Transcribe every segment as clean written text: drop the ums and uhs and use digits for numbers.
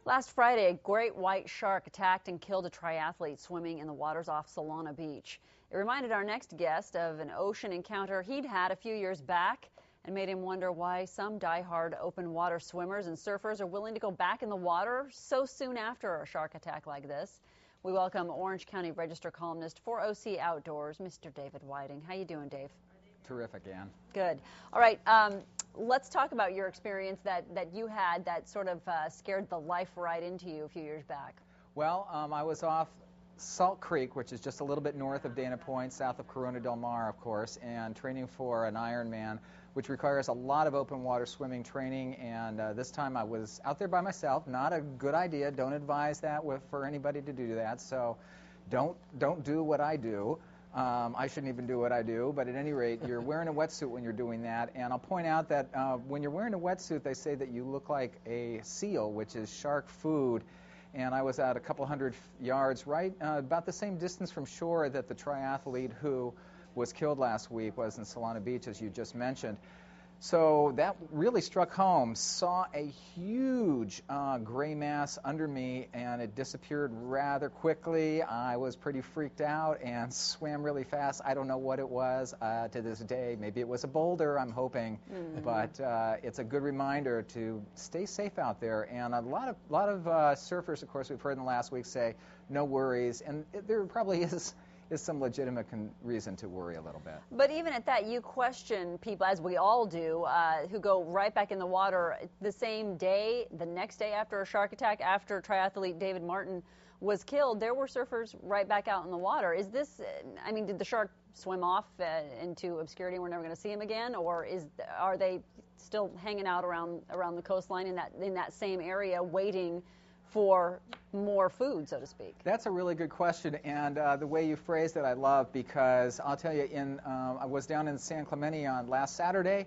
Last Friday, a great white shark attacked and killed a triathlete swimming in the waters off Solana Beach. It reminded our next guest of an ocean encounter he'd had a few years back and made him wonder why some die-hard open water swimmers and surfers are willing to go back in the water so soon after a shark attack like this. We welcome Orange County Register columnist for OC Outdoors, Mr. David Whiting. How you doing, Dave? Terrific, Ann. Good. All right. Let's talk about your experience that you had that sort of scared the life right into you a few years back. Well, I was off Salt Creek, which is just a little bit north of Dana Point, south of Corona Del Mar, of course, and training for an Ironman, which requires a lot of open water swimming training. And this time I was out there by myself. Not a good idea. Don't advise that for anybody to do that. So don't do what I do. I shouldn't even do what I do, but at any rate, you're wearing a wetsuit when you're doing that. And I'll point out that when you're wearing a wetsuit, they say that you look like a seal, which is shark food. And I was at a couple hundred yards, right about the same distance from shore that the triathlete who was killed last week was in Solana Beach, as you just mentioned. So that really struck home. Saw a huge gray mass under me, and it disappeared rather quickly. I was pretty freaked out and swam really fast. I don't know what it was to this day. Maybe it was a boulder, I'm hoping. But it's a good reminder to stay safe out there. And a lot of surfers, of course, we've heard in the last week say, no worries. And there probably is some legitimate reason to worry a little bit. But even at that, you question people, as we all do, who go right back in the water the same day, the next day after a shark attack, after triathlete David Martin was killed. There were surfers right back out in the water. Is this, I mean, did the shark swim off into obscurity and we're never going to see him again? Or are they still hanging out around the coastline in that same area waiting for more food, so to speak? That's a really good question, and the way you phrased it I love, because I'll tell you, I was down in San Clemente on last Saturday,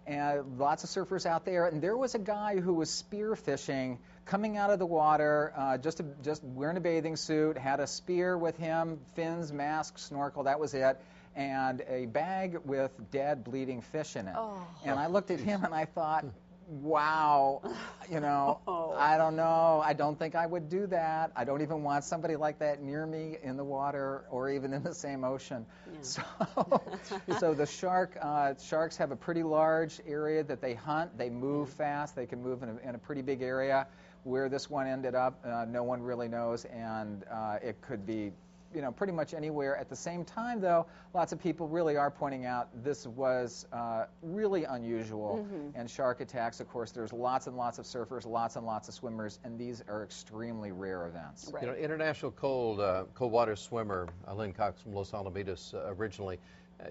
and lots of surfers out there, and there was a guy who was spear fishing, coming out of the water, just wearing a bathing suit, had a spear with him, fins, mask, snorkel, that was it, and a bag with dead, bleeding fish in it. Oh. And I looked at him and I thought, wow, I don't know. I don't think I would do that. I don't even want somebody like that near me in the water or even in the same ocean. Yeah. So the sharks have a pretty large area that they hunt. They move fast. They can move in a pretty big area. Where this one ended up, no one really knows, and it could be pretty much anywhere. At the same time, though, lots of people really are pointing out this was really unusual. And shark attacks, of course, there's lots and lots of surfers, lots and lots of swimmers, and these are extremely rare events. Right. International cold water swimmer Lynne Cox from Los Alamitos originally.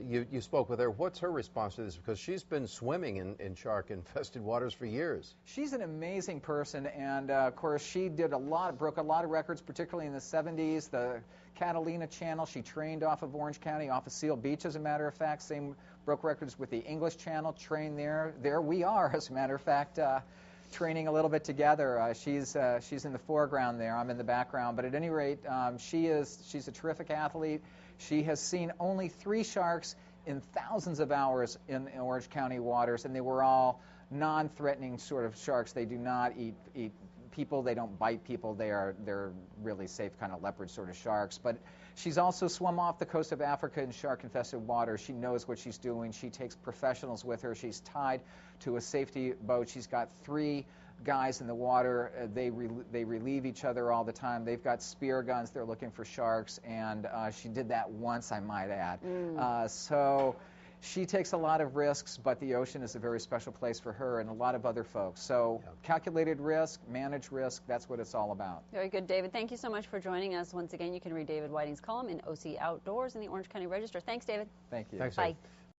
You spoke with her. What's her response to this? Because she's been swimming in shark-infested waters for years. She's an amazing person, and of course, she broke a lot of records, particularly in the 70s. The Catalina Channel, she trained off of Orange County, off of Seal Beach, as a matter of fact. Same broke records with the English Channel, trained there. There we are, as a matter of fact. Training a little bit together. She's in the foreground there. I'm in the background. But at any rate, she's a terrific athlete. She has seen only 3 sharks in thousands of hours in Orange County waters, and they were all non-threatening sort of sharks. They do not eat people. They don't bite people. They're really safe kind of leopard sort of sharks. But she's also swum off the coast of Africa in shark-infested waters. She knows what she's doing. She takes professionals with her. She's tied to a safety boat. She's got 3 guys in the water. They relieve each other all the time. They've got spear guns. They're looking for sharks, and she did that once, I might add. So she takes a lot of risks, but the ocean is a very special place for her and a lot of other folks. So calculated risk, managed risk, that's what it's all about. Very good, David. Thank you so much for joining us. Once again, you can read David Whiting's column in OC Outdoors in the Orange County Register. Thanks, David. Thank you. Thanks, Bye. Dave.